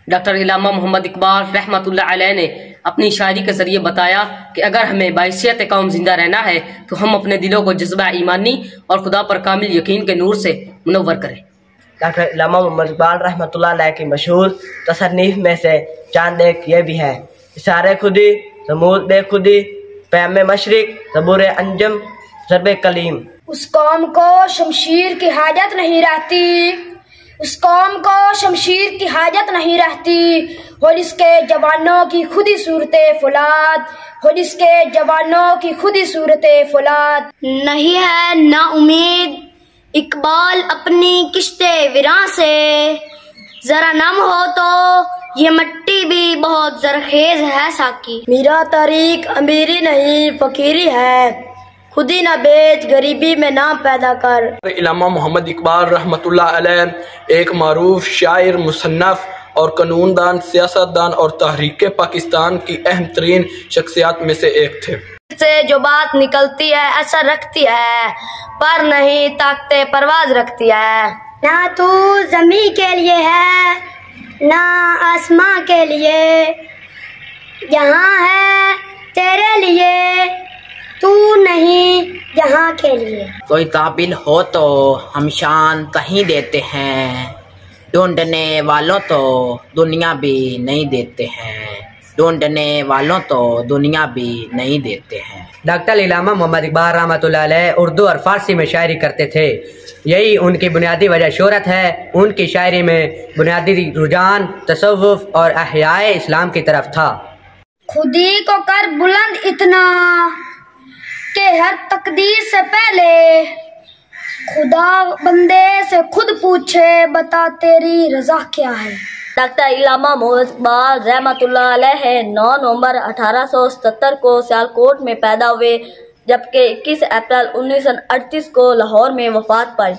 Doctor इलामा मोहम्मद इकबाल रहमतुल्लाह अलैह ने अपनी शायरी के जरिए बताया कि अगर हमें बाइसियत कौम जिंदा रहना है तो हम अपने दिलों को जज्बा ईमानी और खुदा पर कामिल यकीन के नूर से मुनव्वर करें। डॉक्टर इलामा मोहम्मद इकबाल रहमतुल्लाह अलैह की मशहूर तसन्नीफ में से चांद एक ये भी है: इशारे खुदी, समूद बेखुदी, पैम मशरिक, ज़बूर अंजम, ज़रबे कलीम। उस कौम को शमशीर की हाजत नहीं रहती, उस कौम को शमशीर की हाजत नहीं रहती, और इसके जवानों की खुदी सूरते फौलाद, और इसके जवानों की खुदी सूरते फौलाद। नहीं है ना उम्मीद इकबाल अपनी किश्ते विरां से, जरा नम हो तो ये मट्टी भी बहुत जरखेज है साकी। मेरा तारीख अमीरी नहीं फकीरी है, खुदी न बेच गरीबी में नाम पैदा कर। इलामा मोहम्मद इकबाल रहमतुल्लाह अलैह एक मारूफ शायर, मुसन्नफ और कानूनदान, सियासतदान और तहरीक पाकिस्तान की अहम तरीन शख्सियात में से एक थे। से जो बात निकलती है असर रखती है, पर नहीं ताकते परवाज रखती है। ना तू जमी के लिए है ना आसमां के लिए, यहाँ है तेरे लिए तू नहीं यहाँ के लिए। कोई काबिल हो तो हम शान कहीं देते हैं, ढूंढने वालों तो दुनिया भी नहीं देते हैं, ढूंढने वालों तो दुनिया भी नहीं देते हैं। डॉक्टर इलामा मोहम्मद इकबाल रहमतुल्लाह अलैह उर्दू और फारसी में शायरी करते थे। यही उनकी बुनियादी वजह शोहरत है। उनकी शायरी में बुनियादी रुझान तसव्वुफ और अहयाए इस्लाम की तरफ था। खुदी को कर बुलंद इतना के हर तकदीर से पहले, खुदा बंदे से खुद पूछे बता तेरी रजा क्या है। डॉक्टर इलामा मोहम्मद इकबाल रहमतुल्लाह अलैह 9 नवंबर 1877 को सियालकोट में पैदा हुए, जबकि 21 अप्रैल 1938 को लाहौर में वफात पाई।